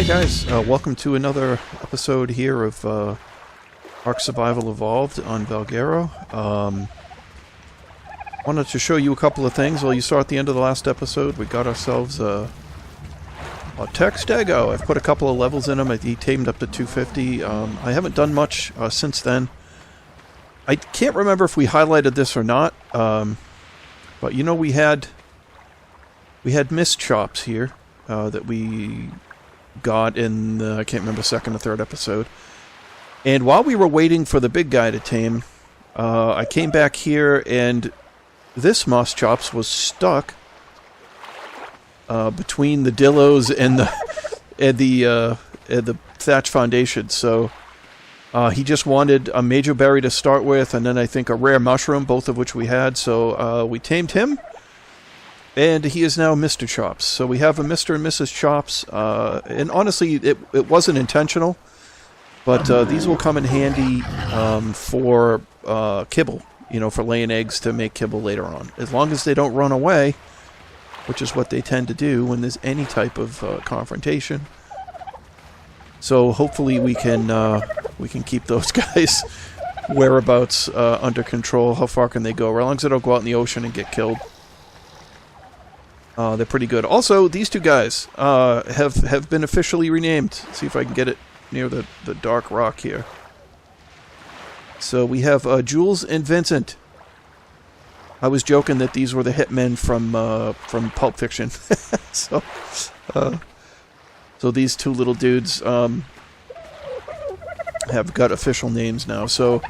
Hey guys, welcome to another episode here of Ark Survival Evolved on Valguero. Wanted to show you a couple of things. Well, you saw at the end of the last episode, we got ourselves a tech stego. I've put a couple of levels in him. He tamed up to 250. I haven't done much since then. I can't remember if we highlighted this or not, but you know we had mist chops here that we got in the, I can't remember, second or third episode. And while we were waiting for the big guy to tame, I came back here and this moss chops was stuck between the dillos and the thatch foundation. So he just wanted a major berry to start with, and then I think a rare mushroom, both of which we had. So we tamed him. And he is now Mr. Chops. So we have a Mr. and Mrs. Chops. And honestly, it wasn't intentional. But these will come in handy for kibble. You know, for laying eggs to make kibble later on. As long as they don't run away, which is what they tend to do when there's any type of confrontation. So hopefully we can keep those guys' whereabouts under control. How far can they go? As long as they don't go out in the ocean and get killed. They're pretty good. Also, these two guys have been officially renamed. Let's see if I can get it near the dark rock here. So we have Jules and Vincent. I was joking that these were the hitmen from Pulp Fiction. So these two little dudes have got official names now. So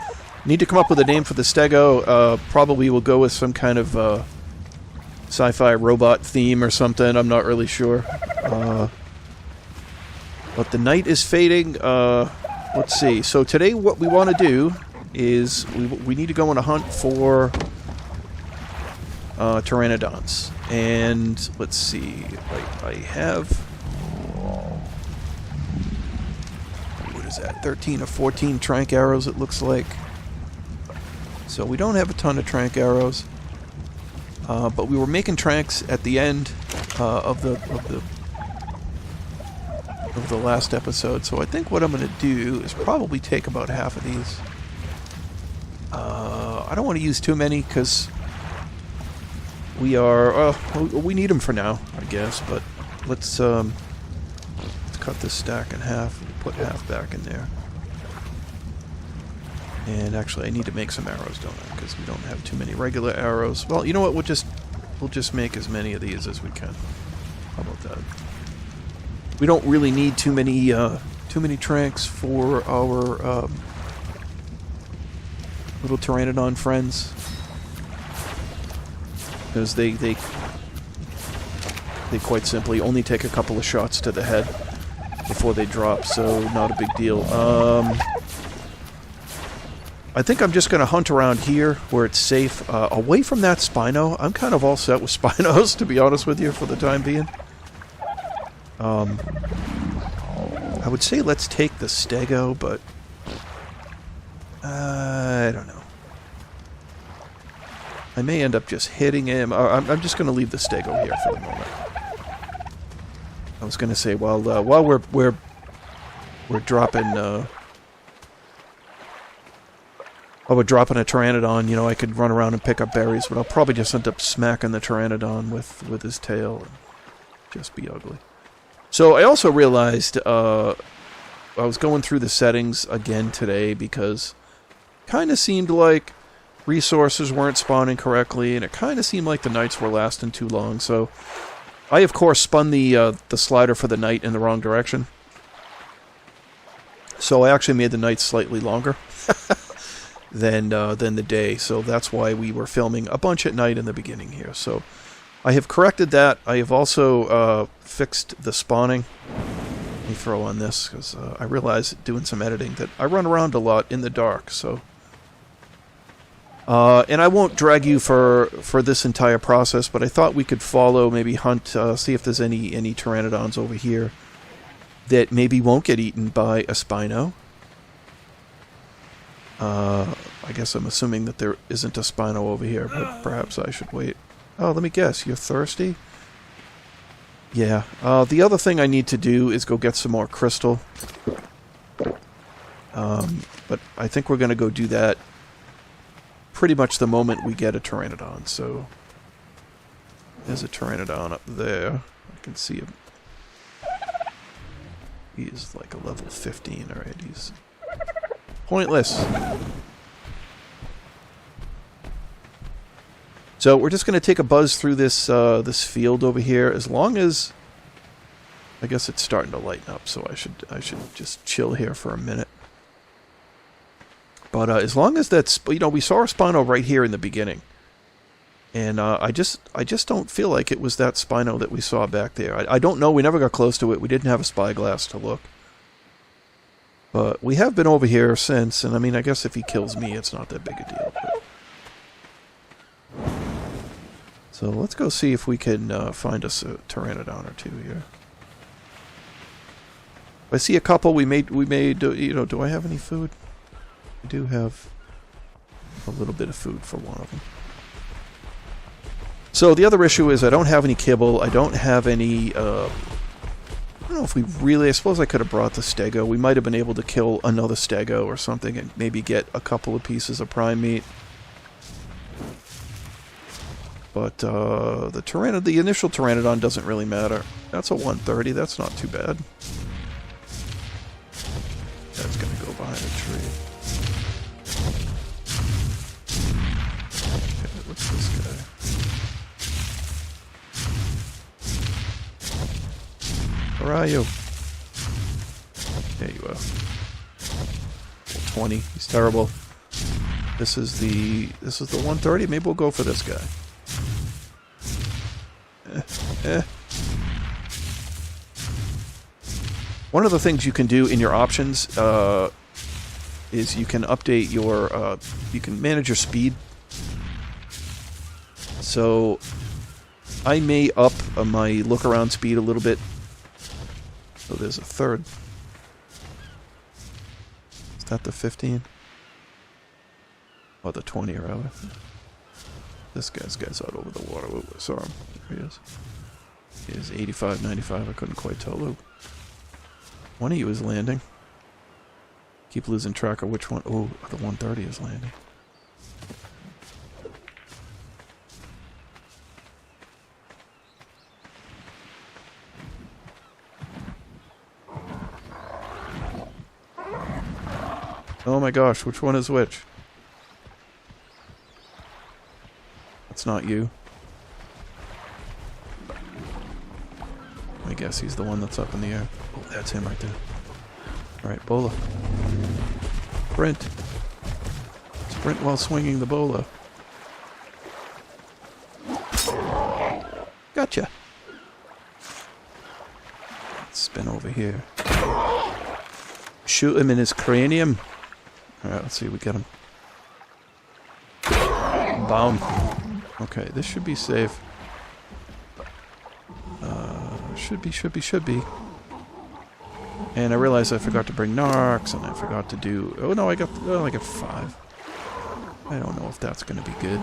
need to come up with a name for the stego. Probably we'll go with some kind of sci-fi robot theme or something. I'm not really sure. But the night is fading. Let's see. So today what we want to do is we need to go on a hunt for Pteranodons. And let's see. I have... what is that? 13 or 14 trank arrows, it looks like. So we don't have a ton of trank arrows. But we were making tranks at the end of the last episode, so I think what I'm going to do is probably take about half of these. I don't want to use too many because we need them for now, I guess. But let's cut this stack in half and put half back in there. And actually, I need to make some arrows, don't I? Because we don't have too many regular arrows. Well, you know what? We'll just make as many of these as we can. How about that? We don't really need too many tranks for our little Pteranodon friends, because they quite simply only take a couple of shots to the head before they drop. So not a big deal. I think I'm just going to hunt around here where it's safe. Away from that Spino. I'm kind of all set with Spinos, to be honest with you, for the time being. I would say let's take the stego, but I don't know. I may end up just hitting him. I'm just going to leave the stego here for the moment. I was going to say, while we're dropping... I would drop in a Pteranodon, you know, I could run around and pick up berries, but I'll probably just end up smacking the Pteranodon with his tail and just be ugly. So I also realized I was going through the settings again today because it kind of seemed like resources weren't spawning correctly, and it kind of seemed like the nights were lasting too long. So I, of course, spun the slider for the night in the wrong direction. So I actually made the night slightly longer. Than the day, so that's why we were filming a bunch at night in the beginning here. So I have corrected that. I have also fixed the spawning. Let me throw on this because I realized doing some editing that I run around a lot in the dark. So and I won't drag you for this entire process, but I thought we could follow, maybe hunt, see if there's any Pteranodons over here that maybe won't get eaten by a Spino. I guess I'm assuming that there isn't a Spino over here, but perhaps I should wait. Oh, let me guess. You're thirsty? Yeah. The other thing I need to do is go get some more crystal. But I think we're going to go do that pretty much the moment we get a Pteranodon. So there's a Pteranodon up there. I can see him. He's like a level 15, alright. He's pointless. So we're just going to take a buzz through this this field over here. As long as, I guess it's starting to lighten up, so I should just chill here for a minute. But as long as that's, you know, we saw a Spino right here in the beginning, and I just don't feel like it was that Spino that we saw back there. I don't know. We never got close to it. We didn't have a spyglass to look. But we have been over here since, and I mean, I guess if he kills me, it's not that big a deal. But... So let's go see if we can find us a Pteranodon or two here. I see a couple. We made. You know, do I have any food? I do have a little bit of food for one of them. So the other issue is I don't have any kibble. I don't have any. I don't know if we really. I suppose I could have brought the stego. We might have been able to kill another stego or something and maybe get a couple of pieces of prime meat. But the initial Pteranodon doesn't really matter. That's a 130. That's not too bad. That's going to go behind a tree. Okay, what's this guy? Where are you? There you are. 20. He's terrible. This is the 130. Maybe we'll go for this guy. One of the things you can do in your options is you can update your, you can manage your speed. So I may up my look around speed a little bit. So there's a third. Is that the 15? Oh, the 20 rather. This guy's out over the water. Ooh, I saw him. There he is. He is 85, 95. I couldn't quite tell who. One of you is landing. Keep losing track of which one. Oh, the 130 is landing. Oh my gosh, which one is which? That's not you. I guess he's the one that's up in the air. Oh, that's him right there. Alright, bola. Sprint. Sprint while swinging the bola. Gotcha. Let's spin over here. Shoot him in his cranium. Alright, let's see if we get him. Boom. Okay, this should be safe. Should be. And I realized I forgot to bring narcs, and I forgot to do... Oh no, I got 5. I don't know if that's going to be good.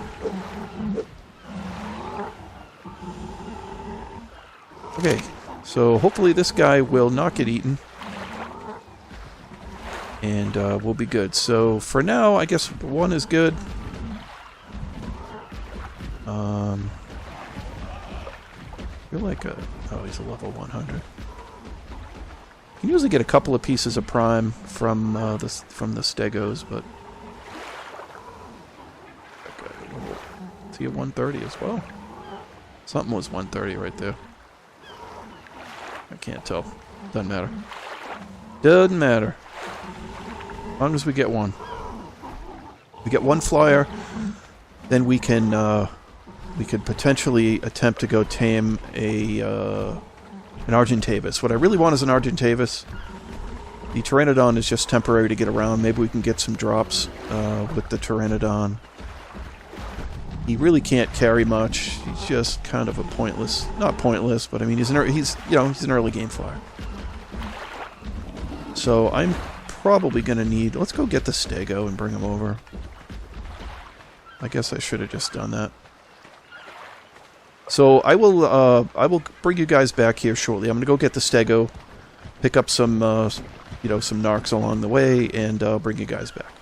Okay, so hopefully this guy will not get eaten. And we'll be good. So for now, I guess 1 is good. I feel like oh, he's a level 100. You can usually get a couple of pieces of prime from the stegos, but okay, is he a 130 as well? Something was 130 right there. I can't tell. Doesn't matter. Doesn't matter. As long as we get one. We get one flyer, then we can we could potentially attempt to go tame an Argentavis. What I really want is an Argentavis. The Pteranodon is just temporary to get around. Maybe we can get some drops with the Pteranodon. He really can't carry much. He's just kind of a pointless, not pointless, but I mean he's an early game flyer. So I'm probably gonna need. Let's go get the stego and bring him over. I guess I should have just done that. So I will bring you guys back here shortly. I'm going to go get the stego, pick up some, some narcs along the way, and bring you guys back.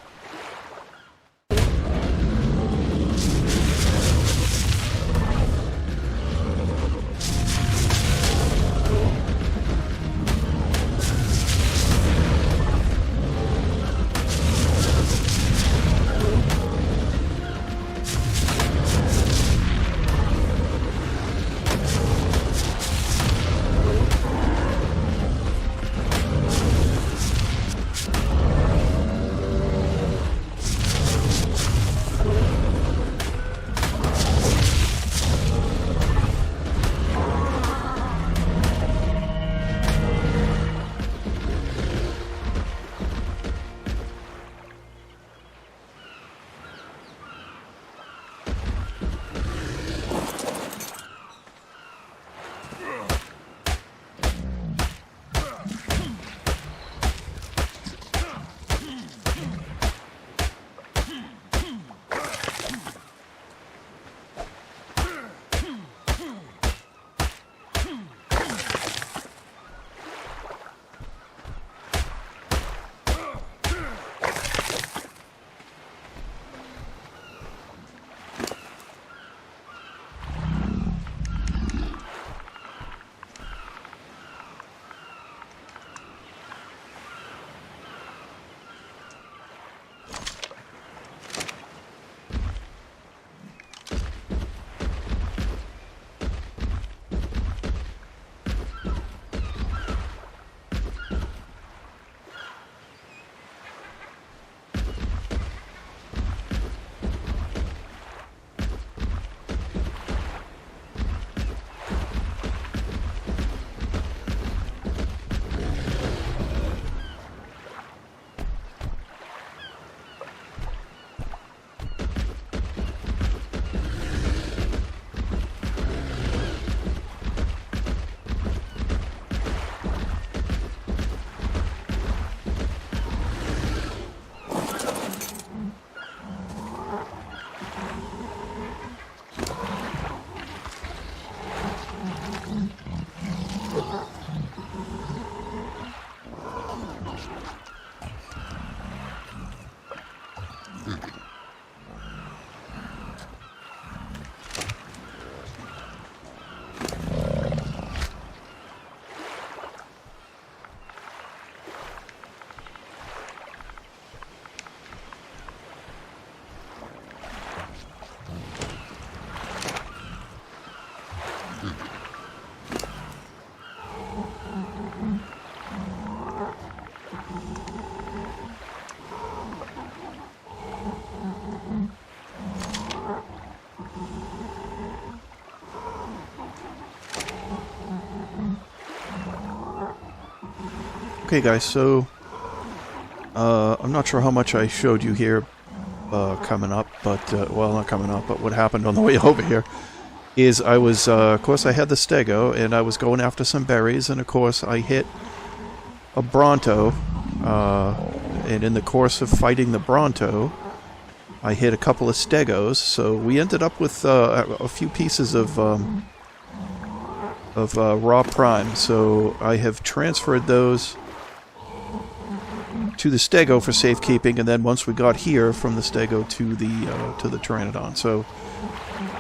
Okay, guys, so I'm not sure how much I showed you here coming up, but, well, not coming up, but what happened on the way over here is I was, of course, I had the stego, and I was going after some berries, and of course, I hit a bronto, and in the course of fighting the bronto, I hit a couple of stegos, so we ended up with a few pieces of raw prime, so I have transferred those to the stego for safekeeping, and then once we got here, from the stego to the Pteranodon. So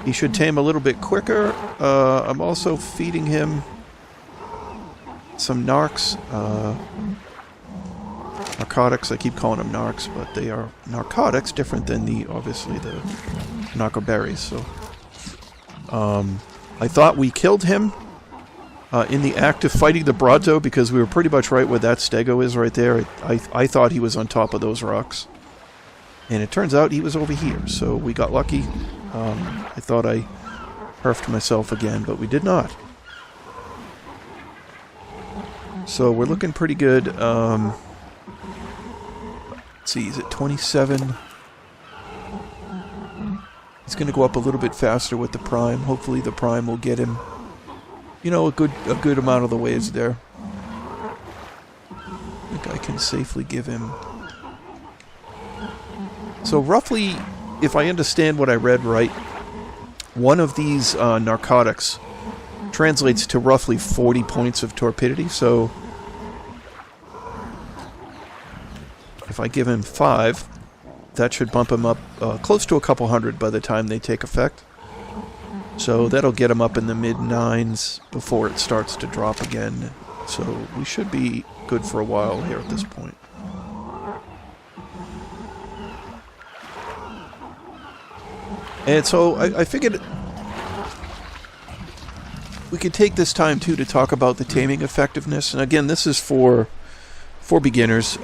he should tame a little bit quicker. I'm also feeding him some narcs, narcotics. I keep calling them narcs, but they are narcotics, different than obviously the narco berries. So I thought we killed him in the act of fighting the bronto, because we were pretty much right where that stego is right there. I thought he was on top of those rocks, and it turns out he was over here, so we got lucky. I thought I Hrphed myself again, but we did not. So we're looking pretty good. Let's see, is it 27? He's going to go up a little bit faster with the prime. Hopefully the prime will get him, you know, a good amount of the ways there. I think I can safely give him. So roughly, if I understand what I read right, one of these narcotics translates to roughly 40 points of torpidity, so if I give him 5, that should bump him up close to a couple hundred by the time they take effect. So that'll get him up in the mid-9s before it starts to drop again. So we should be good for a while here at this point. And so I figured we could take this time too to talk about the taming effectiveness. And again, this is for beginners.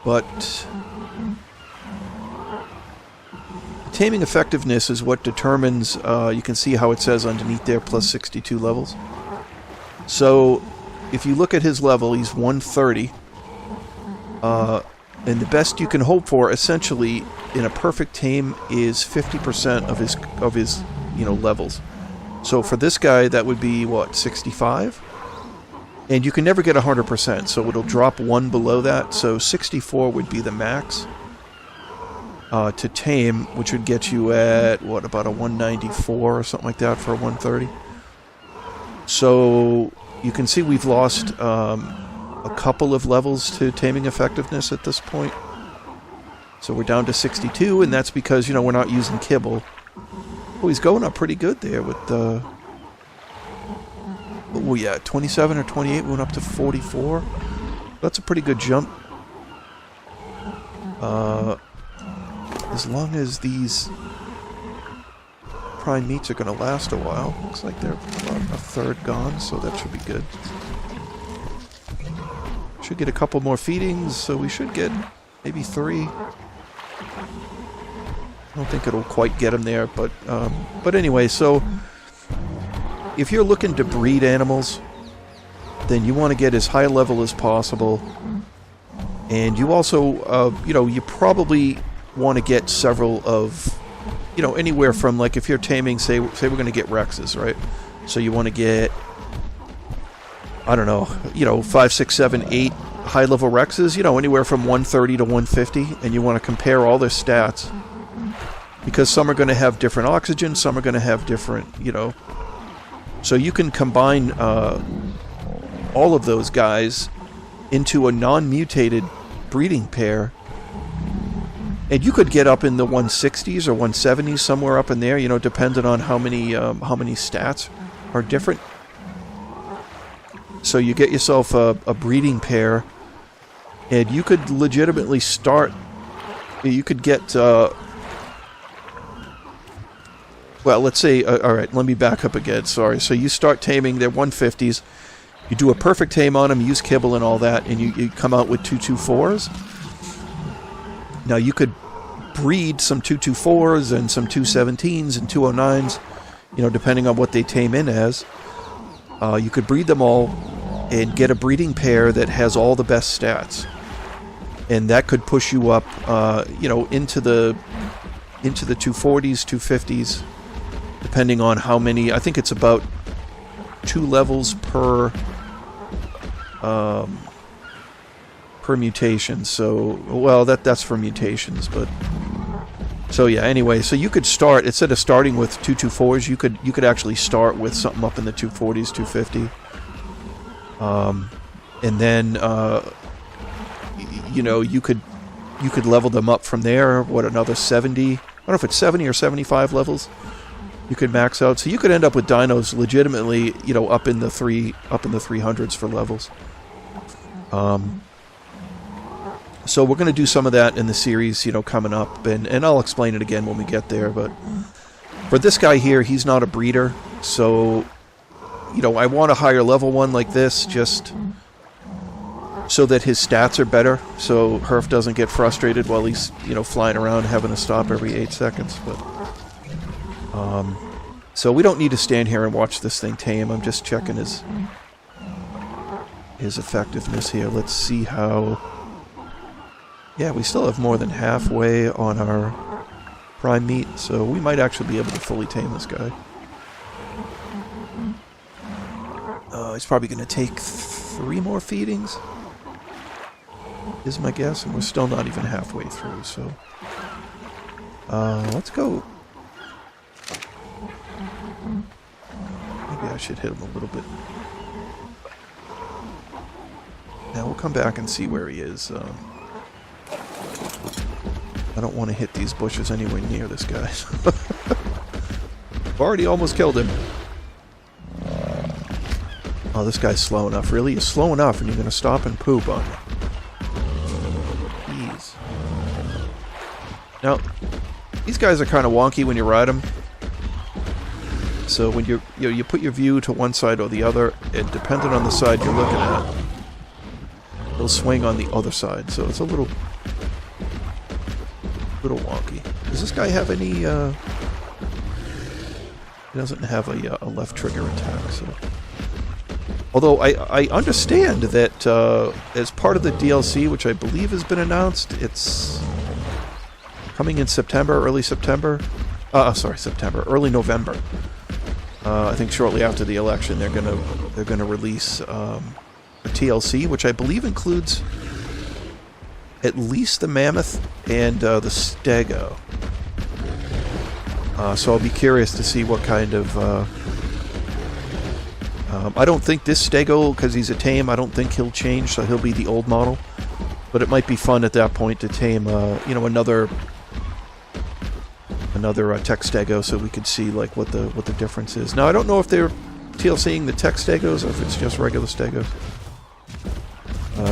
But taming effectiveness is what determines, you can see how it says underneath there, plus 62 levels. So if you look at his level, he's 130. And the best you can hope for, essentially, in a perfect tame is 50% of his levels. So for this guy, that would be, what, 65? And you can never get 100%, so it'll drop 1 below that. So 64 would be the max to tame, which would get you at, what, about a 194 or something like that for a 130. So you can see we've lost a couple of levels to taming effectiveness at this point. So we're down to 62, and that's because, we're not using kibble. Oh, he's going up pretty good there with the... Oh yeah, 27 or 28 went up to 44. That's a pretty good jump. As long as these prime meats are going to last a while. Looks like they're about a third gone, so that should be good. Should get a couple more feedings, so we should get maybe 3. I don't think it'll quite get him there, but anyway, so if you're looking to breed animals, then you want to get as high level as possible. And you also, you probably want to get several of, anywhere from, like, if you're taming, say we're going to get Rexes, right? So you want to get, I don't know, 5, 6, 7, 8 high-level Rexes, anywhere from 130 to 150, and you want to compare all their stats. Because some are going to have different oxygen, some are going to have different, So you can combine all of those guys into a non-mutated breeding pair, and you could get up in the 160s or 170s, somewhere up in there, depending on how many stats are different. So you get yourself a breeding pair, and you could legitimately start. You could get. Well, let's say. All right, let me back up again. Sorry. So you start taming their 150s. You do a perfect tame on them, use kibble and all that, and you come out with 224s. Now you could breed some 224s and some 217s and 209s, depending on what they tame in as. You could breed them all and get a breeding pair that has all the best stats, and that could push you up, into the 240s, 250s, depending on how many. I think it's about 2 levels per mutation. So, well, that's for mutations, but so yeah. Anyway, so you could start, instead of starting with 224s, you could actually start with something up in the 240s, 250, and then you could level them up from there. What, another 70? I don't know if it's 70 or 75 levels. You could max out, so you could end up with dinos legitimately, up in the 300s for levels. So we're going to do some of that in the series, coming up, and I'll explain it again when we get there. But for this guy here, he's not a breeder, so I want a higher level one like this, just so that his stats are better, so Hrph doesn't get frustrated while he's flying around having to stop every 8 seconds. But so we don't need to stand here and watch this thing tame. I'm just checking his effectiveness here. Let's see how... Yeah, we still have more than halfway on our prime meat, so we might actually be able to fully tame this guy. He's probably going to take 3 more feedings, is my guess, and we're still not even halfway through, so... Let's go. Maybe I should hit him a little bit. Now we'll come back and see where he is. I don't want to hit these bushes anywhere near this guy. I've already almost killed him. Oh, this guy's slow enough. Really? You're slow enough and you're going to stop and poop on me. Jeez. Now, these guys are kind of wonky when you ride them. So when you put your view to one side or the other, and depending on the side you're looking at, they'll swing on the other side. So it's a little wonky. Does this guy have any? He doesn't have a left trigger attack. So, although I understand that as part of the DLC, which I believe has been announced, it's coming in September, early September. September, early November. I think shortly after the election, they're gonna release a TLC, which I believe includes at least the mammoth and the stego. So I'll be curious to see what kind of... I don't think this stego, because he's a tame, I don't think he'll change, so he'll be the old model. But it might be fun at that point to tame, another tech stego, so we could see like what the difference is. Now I don't know if they're TLCing the tech stegos or if it's just regular stegos.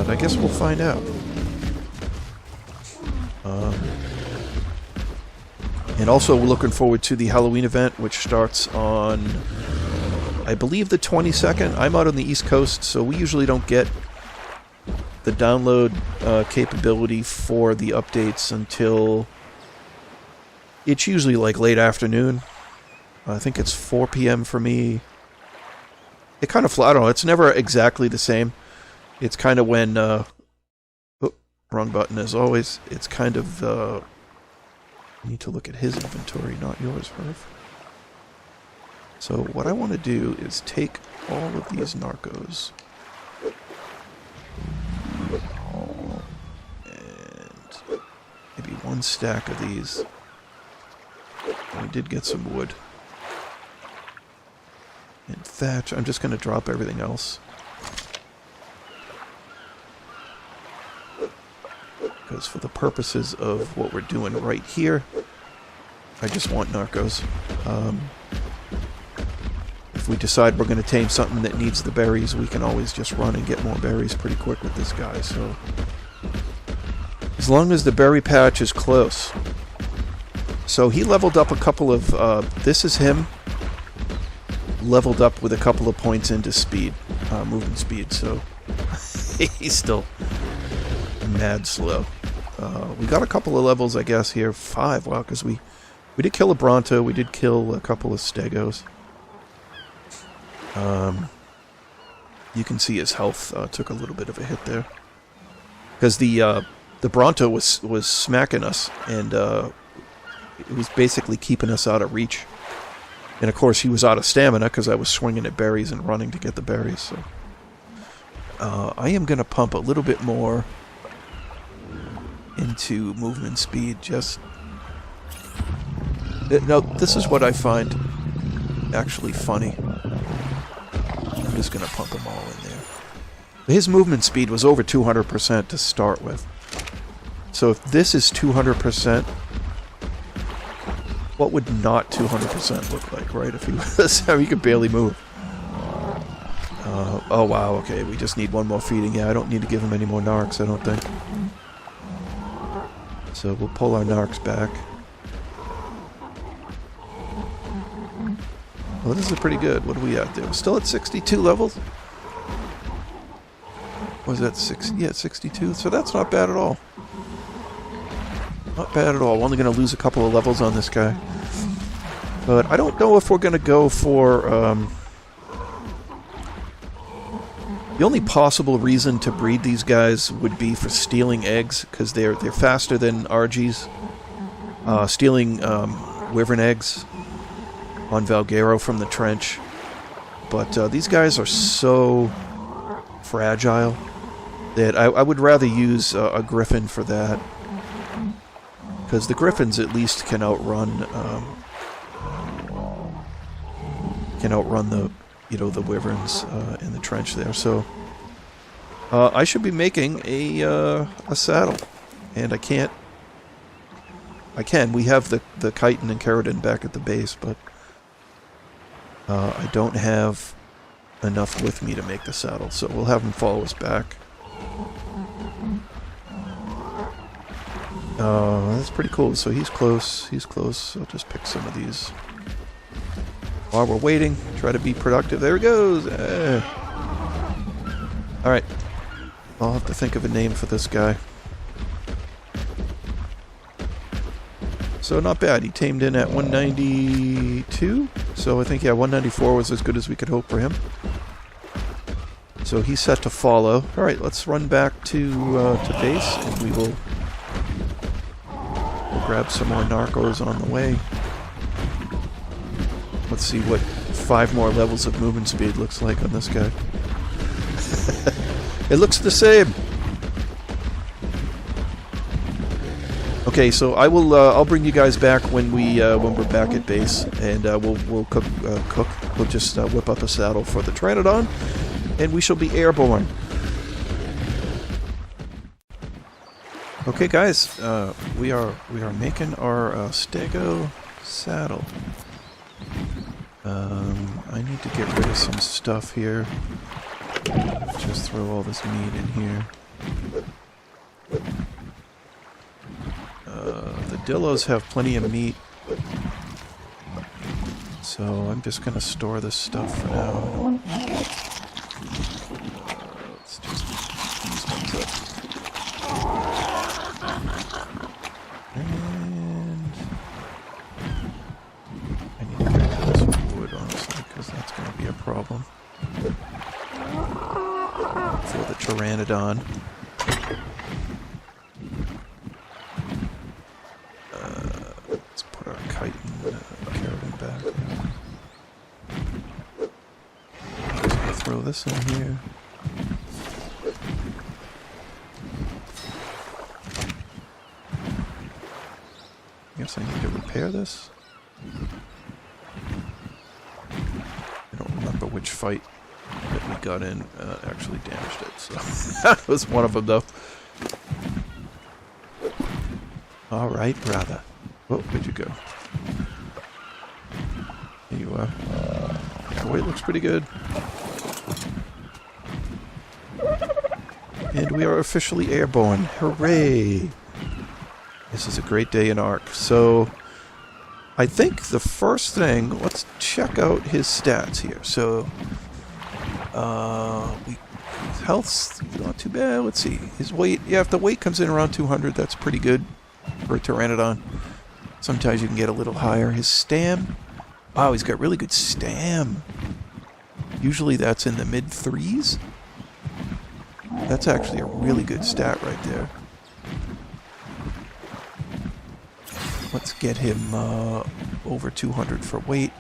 I guess we'll find out. And also we're looking forward to the Halloween event, which starts on, I believe, the 22nd. I'm out on the East Coast, so we usually don't get the download capability for the updates until... It's usually like late afternoon. I think it's 4 p.m. for me. It kind of... I don't know, it's never exactly the same. It's kind of when... wrong button as always. It's kind of... I need to look at his inventory, not yours, Hrph. So what I want to do is take all of these narcos. And maybe one stack of these. I did get some wood. And thatch. I'm just going to drop everything else. Because for the purposes of what we're doing right here, I just want narcos. If we decide we're going to tame something that needs the berries, we can always just run and get more berries pretty quick with this guy. So, as long as the berry patch is close. So he leveled up a couple of... this is him. Leveled up with a couple of points into speed. Movement speed, so... he's still... mad slow. We got a couple of levels, I guess, here. 5, wow, because we did kill a Bronto, we did kill a couple of Stegos. You can see his health took a little bit of a hit there. Because the Bronto was smacking us, and it was basically keeping us out of reach. And of course he was out of stamina, because I was swinging at berries and running to get the berries, so... I am going to pump a little bit more into movement speed, just... No, this is what I find actually funny. I'm just going to pump them all in there. His movement speed was over 200% to start with. So if this is 200%, what would not 200% look like, right? If he was... he could barely move. Oh wow, okay, we just need one more feeding. Yeah, I don't need to give him any more narcs, I don't think. So we'll pull our narcs back. Well, this is pretty good. What are we at there? We're still at 62 levels? Was that 60? Yeah, 62. So that's not bad at all. Not bad at all. We're only going to lose a couple of levels on this guy. But I don't know if we're going to go for... The only possible reason to breed these guys would be for stealing eggs, because they're faster than RGs. Stealing wyvern eggs on Valguero from the trench. But these guys are so fragile that I would rather use a griffin for that. Because the griffins at least can outrun the, you know, the wyverns in the trench there. So I should be making a saddle, and I can't. I can. We have the chitin and keratin back at the base, but I don't have enough with me to make the saddle, so we'll have him follow us back. That's pretty cool. So he's close. He's close. I'll just pick some of these while we're waiting. Try to be productive. There he goes. All right. I'll have to think of a name for this guy. So not bad. He tamed in at 192. So I think, yeah, 194 was as good as we could hope for him. So he's set to follow. All right, let's run back to base, and we'll grab some more narcos on the way. Let's see what 5 more levels of movement speed looks like on this guy. It looks the same. Okay, so I'll bring you guys back when we're back at base, and we'll cook. We'll just whip up a saddle for the Pteranodon, and we shall be airborne. Okay, guys, we are making our Stego saddle. I need to get rid of some stuff here. Just throw all this meat in here. The Dillos have plenty of meat, so I'm just gonna store this stuff for now. Let's just pick these ones up. And I need to get rid of some wood, honestly, because that's going to be a problem for the Pteranodon. Let's put our chitin keratin back there. Just going to throw this in here. I guess I need to repair this. I don't remember which fight that we got in actually damaged it, so that was one of them, though. Alright, brother. Oh, where'd you go? Here you are. Your weight looks pretty good. And we are officially airborne. Hooray! This is a great day in Ark. So, I think the first thing, let's check out his stats here. So, his health's not too bad. Let's see. His weight, yeah, if the weight comes in around 200, that's pretty good for a Pteranodon. Sometimes you can get a little higher. His stam, wow, he's got really good stam. Usually that's in the mid-3s. That's actually a really good stat right there. Let's get him over 200 for weight.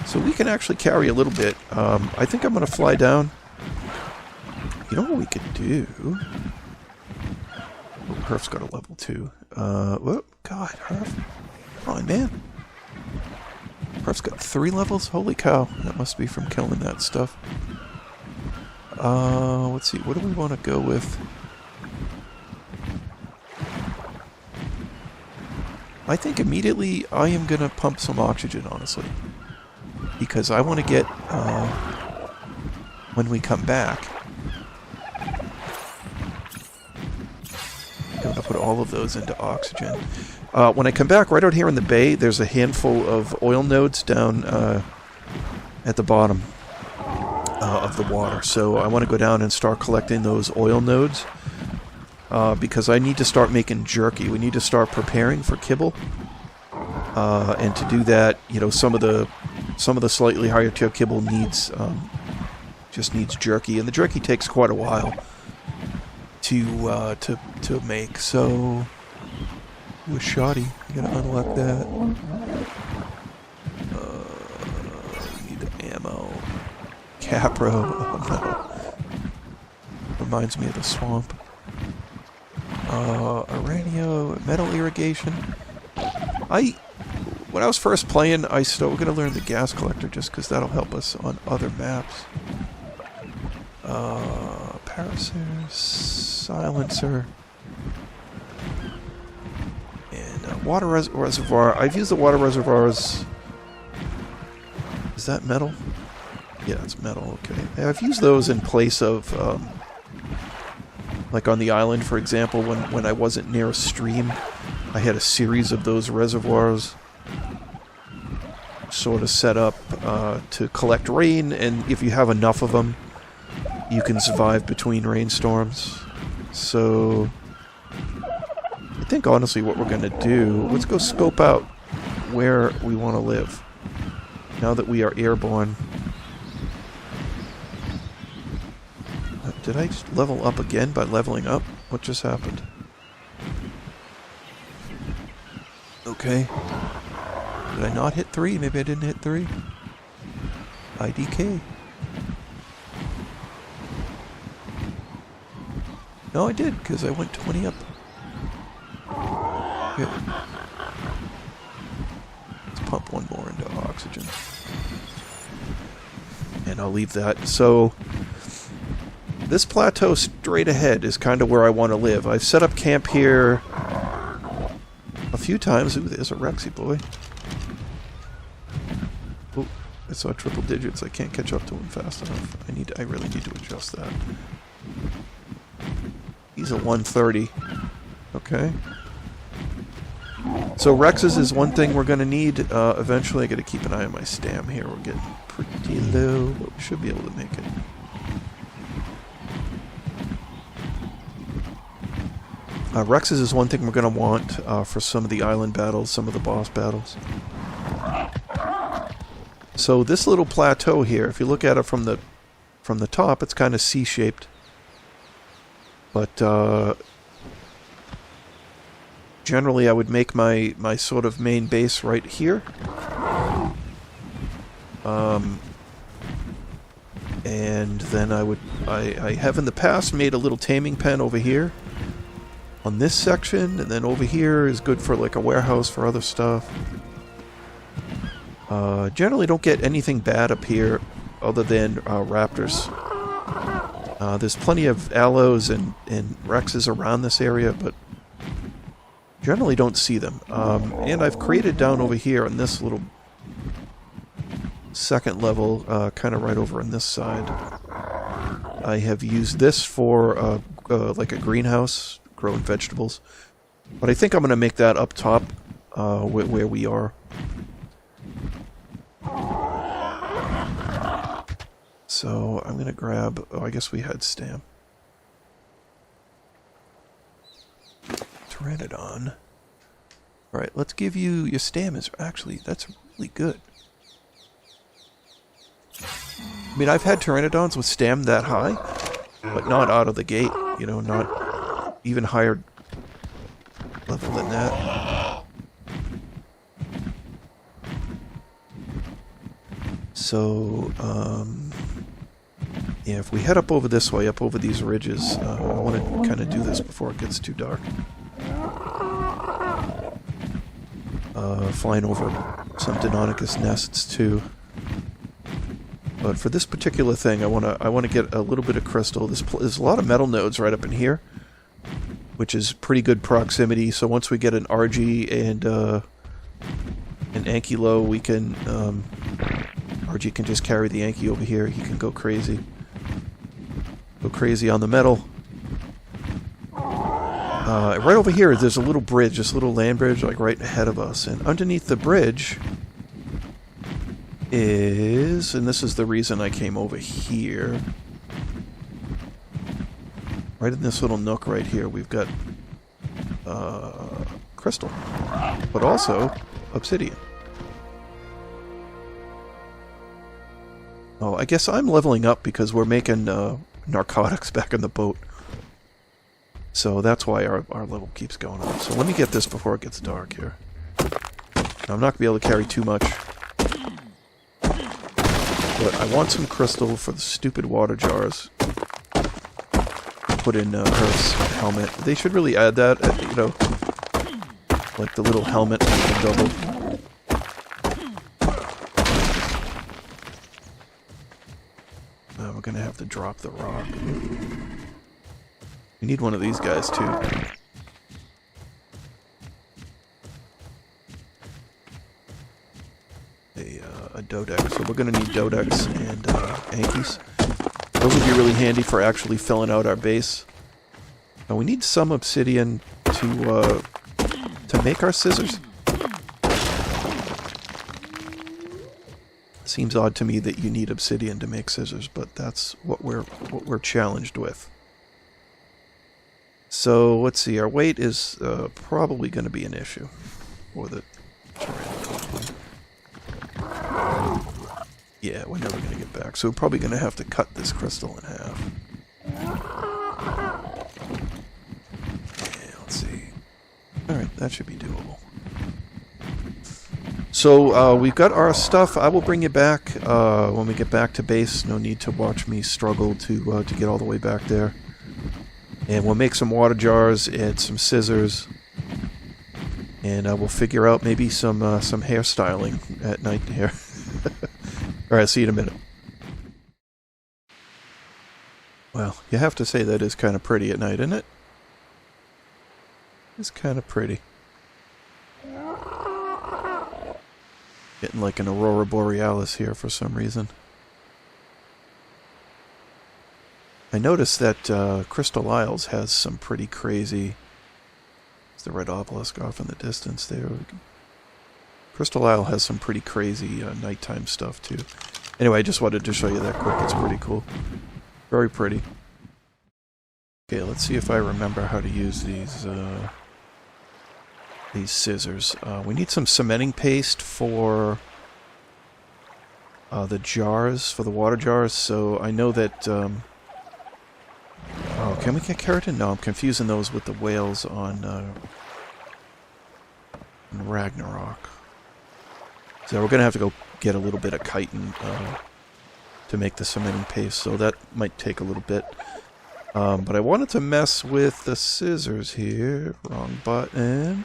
So we can actually carry a little bit. I think I'm going to fly down. You know what we could do? Oh, Hrph's got a level 2. Oh, God, Hrph. Come on, man. Hrph's got 3 levels? Holy cow. That must be from killing that stuff. Let's see. What do we want to go with? I think immediately I am going to pump some oxygen, honestly. Because I want to get, when we come back, I'm going to put all of those into oxygen. When I come back, right out here in the bay, there's a handful of oil nodes down at the bottom of the water. So I want to go down and start collecting those oil nodes. Because I need to start making jerky. We need to start preparing for kibble. And to do that, you know, some of the slightly higher tier kibble needs just needs jerky, and the jerky takes quite a while to make. So, ooh, a shoddy. You gotta unlock that. We need the ammo. Capro. Oh no. Reminds me of the swamp. Uranio, metal irrigation. When I was first playing, we're going to learn the gas collector just because that'll help us on other maps. Parasaur, silencer, and water reservoir. I've used the water reservoirs. Is that metal? Yeah, it's metal. Okay, I've used those in place of, like on the island, for example, when I wasn't near a stream, I had a series of those reservoirs sort of set up to collect rain, and if you have enough of them, you can survive between rainstorms. So I think honestly what we're going to do, let's go scope out where we want to live now that we are airborne. Did I just level up again by leveling up? What just happened? Okay. Did I not hit 3? Maybe I didn't hit 3. IDK. No, I did, because I went 20 up. Okay. Let's pump one more into oxygen. And I'll leave that. So, this plateau straight ahead is kind of where I want to live. I've set up camp here a few times. Ooh, there's a Rexy boy. Ooh, I saw triple digits. I can't catch up to him fast enough. I really need to adjust that. He's a 130. Okay. So Rexes is one thing we're going to need. Eventually I got to keep an eye on my stam here. We're getting pretty low, but we should be able to make it. Rexes is one thing we're going to want for some of the island battles, some of the boss battles. So this little plateau here, if you look at it from the top, it's kind of C-shaped. But generally I would make my sort of main base right here. And then I have in the past made a little taming pen over here on this section, and then over here is good for like a warehouse for other stuff. Generally don't get anything bad up here other than raptors. There's plenty of aloes and Rexes around this area, but generally don't see them. And I've created down over here on this little second level, kind of right over on this side. I have used this for like a greenhouse, growing vegetables. But I think I'm going to make that up top where we are. So I'm going to grab... Oh, I guess we had stam. Pteranodon. Alright, let's give you... Your stam is... Actually, that's really good. I mean, I've had Pteranodons with stam that high, but not out of the gate. You know, not even higher level than that. So, yeah, if we head up over this way, up over these ridges, I want to kind of do this before it gets too dark. Flying over some Deinonychus nests too. But for this particular thing, I want to get a little bit of crystal. There's a lot of metal nodes right up in here, which is pretty good proximity. So once we get an RG and an Ankylo, we can RG can just carry the Anky over here. He can go crazy. Go crazy on the metal. Right over here, there's a little bridge, this little land bridge, like right ahead of us. And underneath the bridge is, and this is the reason I came over here. Right in this little nook right here, we've got crystal, but also obsidian. Oh, I guess I'm leveling up because we're making narcotics back in the boat. So that's why our level keeps going up. So let me get this before it gets dark here. Now, I'm not going to be able to carry too much. But I want some crystal for the stupid water jars. put in Hrph's helmet. They should really add that, you know, like the little helmet double. We're gonna have to drop the rock. We need one of these guys too. A Dodex. So we're gonna need Dodex and Ankies. Those would be really handy for actually filling out our base. Now we need some obsidian to make our scissors. Seems odd to me that you need obsidian to make scissors, but that's what we're challenged with. So let's see, our weight is probably going to be an issue for the Pteranodon. Yeah, we're never going to get back, so we're probably going to have to cut this crystal in half. Yeah, let's see. Alright, that should be doable. So, we've got our stuff. I will bring you back when we get back to base. No need to watch me struggle to get all the way back there. And we'll make some water jars and some scissors. And we'll figure out maybe some hairstyling at night here. Alright, see you in a minute. Well, you have to say that is kind of pretty at night, isn't it? It's kind of pretty. Getting like an aurora borealis here for some reason. I noticed that Crystal Isles has some pretty crazy... There's the red obelisk off in the distance there. Crystal Isle has some pretty crazy nighttime stuff too. Anyway, I just wanted to show you that quick. It's pretty cool. Very pretty. Okay, let's see if I remember how to use these scissors. We need some cementing paste for the jars, for the water jars, so I know that... oh, can we get keratin? No, I'm confusing those with the whales on Ragnarok. So we're going to have to go get a little bit of chitin to make the cementing paste, so that might take a little bit. But I wanted to mess with the scissors here. Wrong button.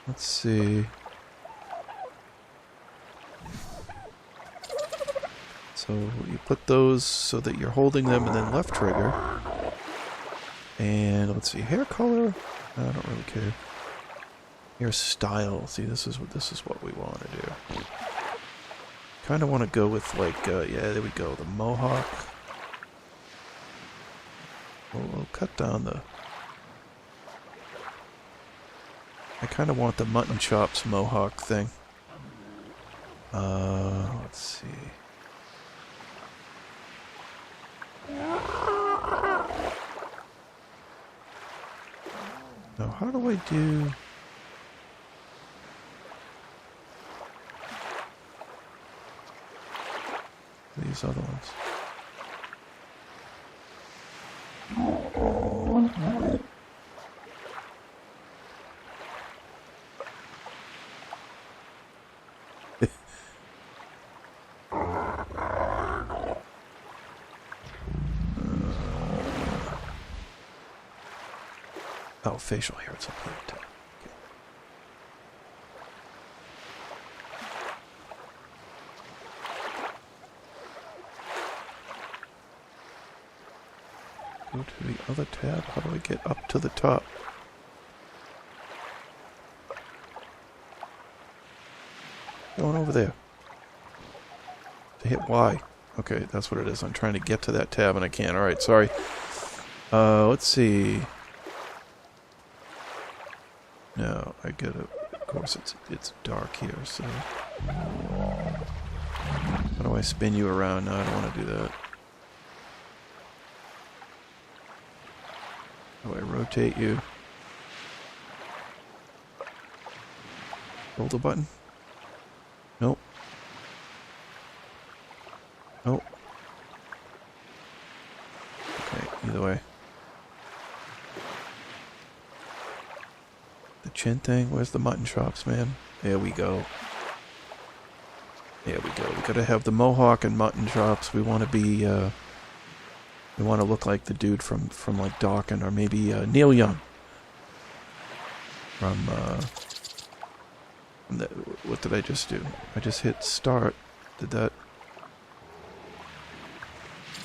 Let's see. So you put those so that you're holding them and then left trigger. And let's see, hair color. I don't really care. Hairstyle. See, this is what we want to do. Kind of want to go with like, yeah, there we go, the mohawk. We'll cut down the... I kind of want the mutton chops mohawk thing. Let's see. Now, how do I do... these other ones? Oh, facial hair, it's up here too. Okay. Go to the other tab. How do I get up to the top? Going over there. To hit Y. Okay, that's what it is. I'm trying to get to that tab and I can't. Alright, sorry. Let's see. No, I gotta... Of course, it's dark here, so... How do I spin you around? No, I don't want to do that. How do I rotate you? Hold the button? Nope. Nope. Okay, either way. The chin thing? Where's the mutton chops, man? There we go. There we go. We gotta have the mohawk and mutton chops. We want to be, We want to look like the dude from like Dawkins, or maybe Neil Young from what did I just do? I just hit start. Did that?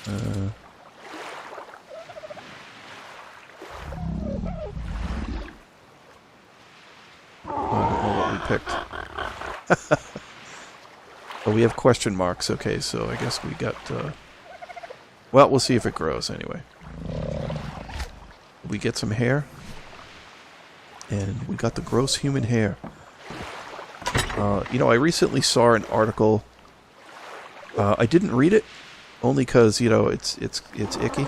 I don't know what we picked. Oh, we have question marks. Okay, so I guess we got... well, we'll see if it grows anyway. We get some hair. And we got the gross human hair. You know, I recently saw an article. I didn't read it, only because, you know, it's icky.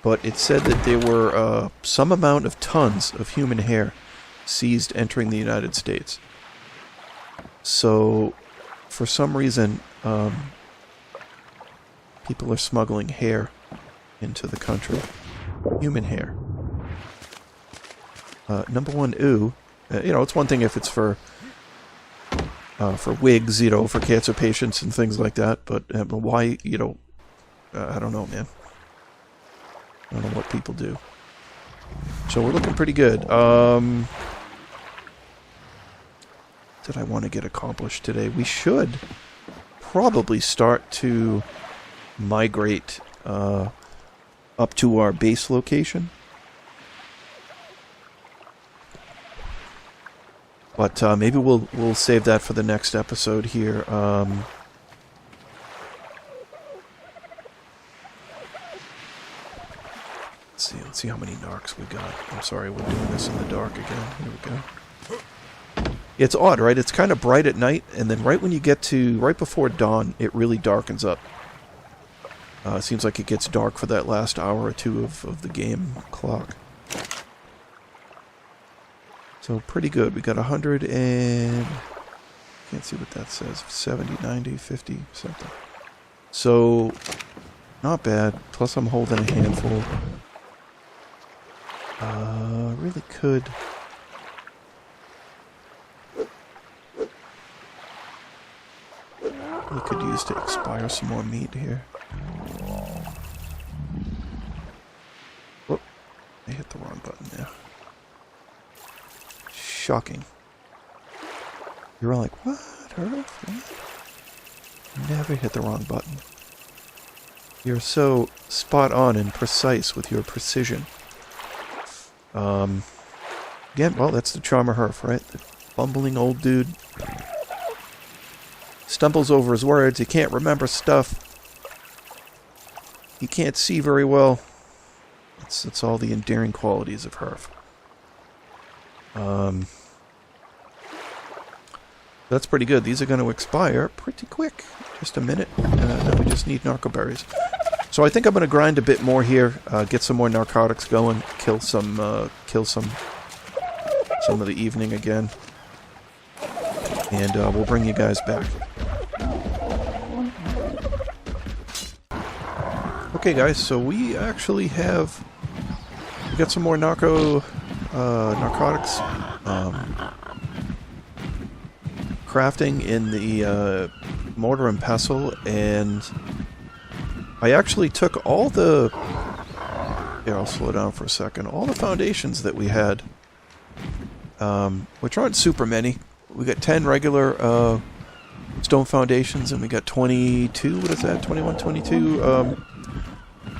But it said that there were some amount of tons of human hair seized entering the United States. So, for some reason, people are smuggling hair into the country. Human hair. Number one, ooh. You know, it's one thing if it's for wigs, you know, for cancer patients and things like that, but why, you know, I don't know, man. I don't know what people do. So we're looking pretty good. Did I want to get accomplished today? We should probably start to migrate up to our base location. But maybe we'll save that for the next episode here. Let's see how many narcs we got. I'm sorry, we're doing this in the dark again. Here we go. It's odd, right? It's kind of bright at night, and then right when you get to right before dawn, it really darkens up. It seems like it gets dark for that last hour or two of the game clock. So pretty good. We got 100 and... can't see what that says. 70, 90, 50, something. So, not bad. Plus I'm holding a handful. Really could... really could use to expire some more meat here. Whoop. I hit the wrong button there. Shocking. You're all like, what? Hrph? What? Never hit the wrong button. You're so spot on and precise with your precision. Again, well, that's the charm of Hrph, right? The bumbling old dude. Stumbles over his words. He can't remember stuff. He can't see very well. It's all the endearing qualities of Hrph. That's pretty good. These are going to expire pretty quick. Just a minute. Now we just need narcoberries. So I think I'm going to grind a bit more here. Get some more narcotics going. Kill some of the evening again. And we'll bring you guys back. Okay, guys. So we actually have... we got some more narcotics crafting in the mortar and pestle, and I actually took all the... here, I'll slow down for a second. All the foundations that we had, which aren't super many. We got 10 regular stone foundations, and we got 22, what is that, 21, 22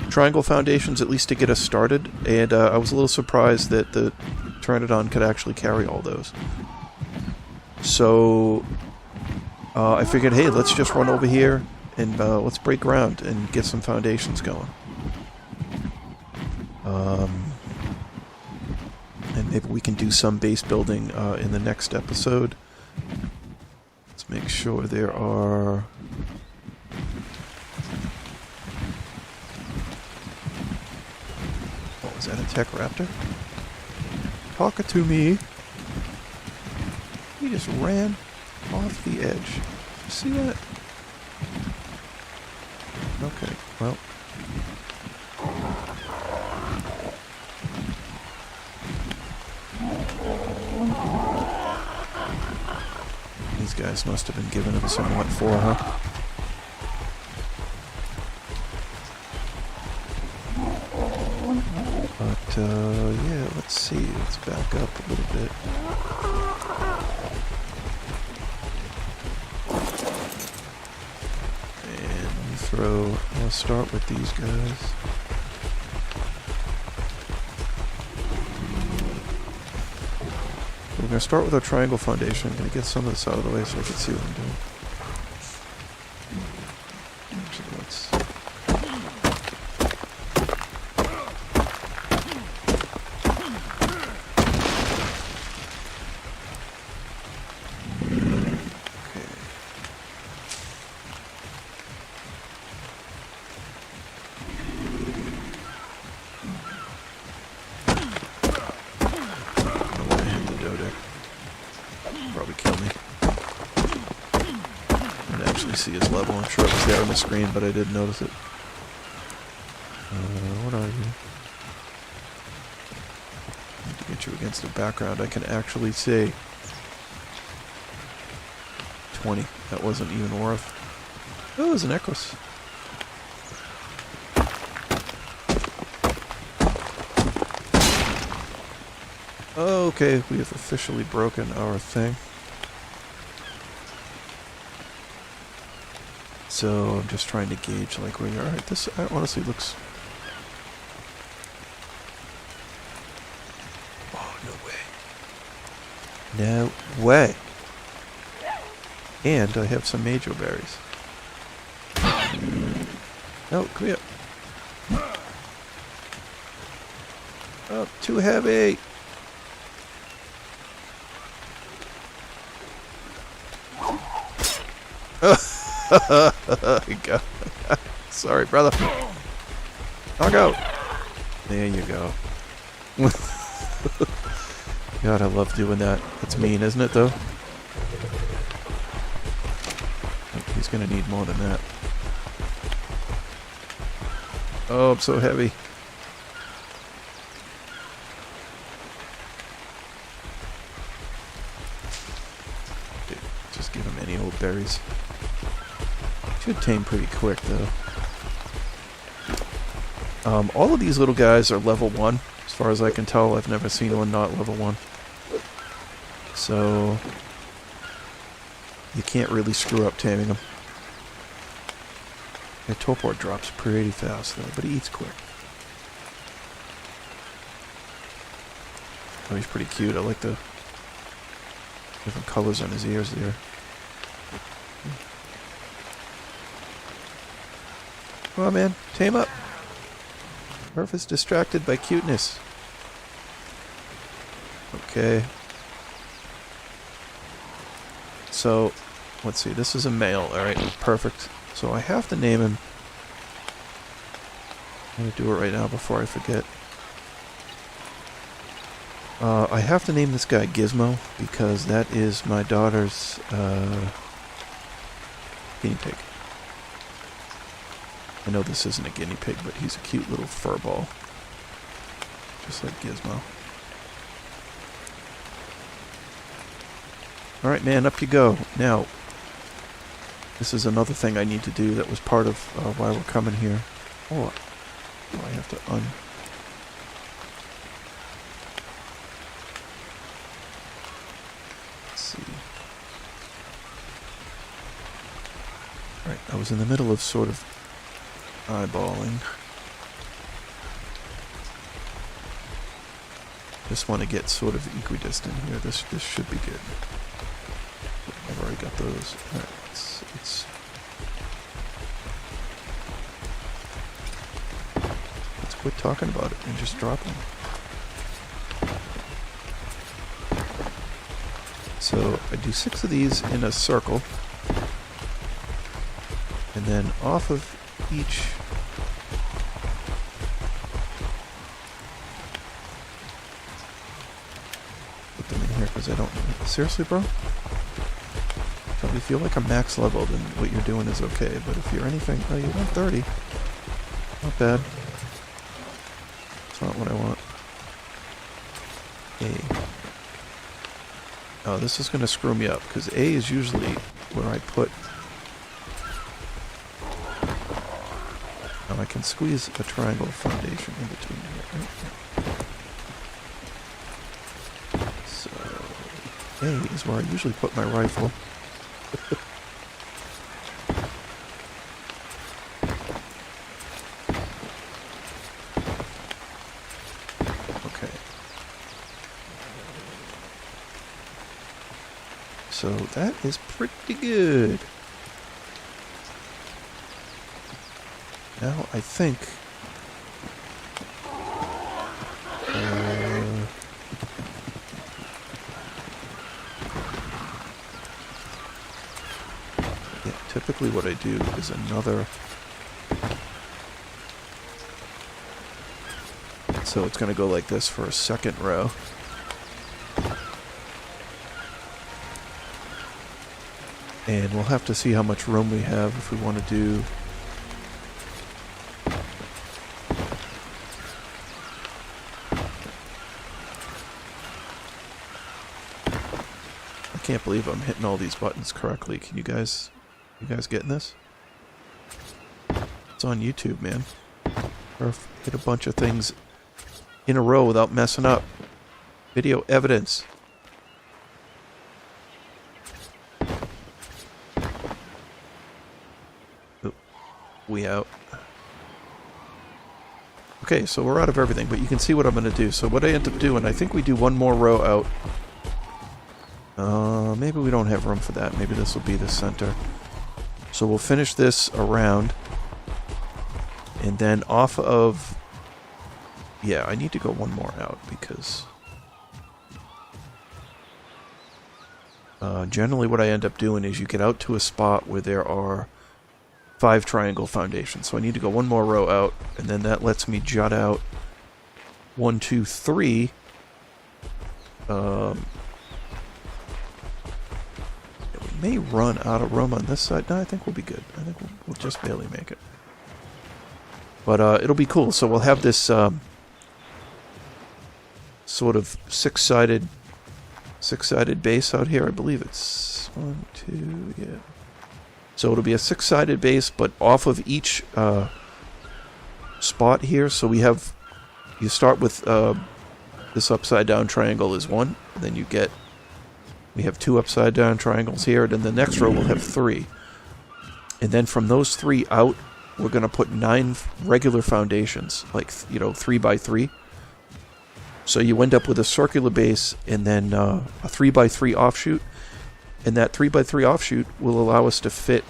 triangle foundations, at least to get us started, and I was a little surprised that the Pteranodon could actually carry all those. So I figured, hey, let's just run over here and let's break ground and get some foundations going. And maybe we can do some base building in the next episode. Let's make sure there are... oh, is that a tech raptor? Talk it to me. He just ran off the edge. See that? Okay, well. These guys must have been giving him some what for, huh? yeah, let's see. Let's back up a little bit. And I'll start with these guys. We're going to start with our triangle foundation. I'm going to get some of this out of the way so I can see what I'm doing. Actually, let's... see his level. I'm sure it was there on the screen, but I didn't notice it. What are you? I need to get you against the background. I can actually see 20. That wasn't even worth. Oh, it was an Hrph. Okay, we have officially broken our thing. So I'm just trying to gauge like where you are. This honestly looks... Oh, no way. No way. And I have some major berries. No, come here. Oh, too heavy. There you go. Sorry, brother. I'll go. There you go. God, I love doing that. It's mean, isn't it, though? Oh, he's gonna need more than that. Oh, I'm so heavy. Dude, just give him any old berries. Should tame pretty quick, though. All of these little guys are level 1. As far as I can tell, I've never seen one not level 1. So... you can't really screw up taming them. Yeah, Topher drops pretty fast, though, but he eats quick. Oh, he's pretty cute. I like the different colors on his ears there. Come on, man. Tame up. Hrph is distracted by cuteness. Okay. So, let's see. This is a male. Alright, perfect. So I have to name him. I'm going to do it right now before I forget. I have to name this guy Gizmo because that is my daughter's guinea pig. I know this isn't a guinea pig, but he's a cute little fur ball. Just like Gizmo. Alright, man, up you go. Now, this is another thing I need to do that was part of why we're coming here. Oh, I have to Let's see. Alright, I was in the middle of sort of eyeballing. Just want to get sort of equidistant here. This should be good. I've already got those. Alright, let's quit talking about it and just drop them. So I do 6 of these in a circle, and then off of each put them in here because I don't... Seriously, bro? If you feel like I'm max level, then what you're doing is okay, but if you're anything... Oh, you want 30. Not bad. It's not what I want. A. Oh, this is going to screw me up, because A is usually where I put... I can squeeze a triangle foundation in between here. A is where I usually put my rifle. Okay. So that is pretty good. Now I think... yeah, typically what I do is another... So it's going to go like this for a second row. And we'll have to see how much room we have if we want to do... I can't believe I'm hitting all these buttons correctly. Can you guys getting this? It's on YouTube, man. Hrph hit a bunch of things in a row without messing up. Video evidence. Oh, we out. Okay, so we're out of everything, but you can see what I'm going to do. So what I end up doing, I think we do one more row out. Maybe we don't have room for that. Maybe this will be the center. So we'll finish this around. And then off of... Yeah, I need to go one more out because... generally what I end up doing is you get out to a spot where there are 5 triangle foundations. So I need to go one more row out, and then that lets me jut out 1, 2, 3. We may run out of room on this side. No, I think we'll be good. I think we'll just barely make it. But it'll be cool. So we'll have this sort of six-sided base out here. I believe it's 1, 2, yeah. So it'll be a 6-sided base, but off of each spot here. So we have, you start with this upside-down triangle is 1, and then we have 2 upside-down triangles here, and then the next row we'll have 3. And then from those 3 out, we're going to put 9 regular foundations, like, 3 by 3. So you end up with a circular base and then a 3 by 3 offshoot. And that 3 by 3 offshoot will allow us to fit,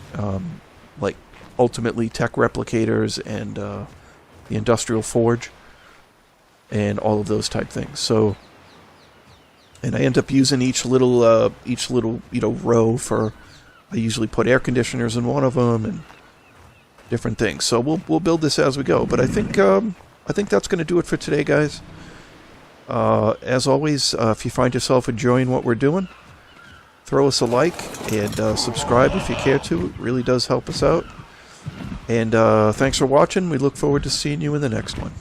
like, ultimately tech replicators and the industrial forge and all of those type things. So, and I end up using each little row for, I usually put air conditioners in one of them and different things. So we'll build this as we go. But I think that's going to do it for today, guys. As always, if you find yourself enjoying what we're doing, throw us a like and subscribe if you care to. It really does help us out. And thanks for watching. We look forward to seeing you in the next one.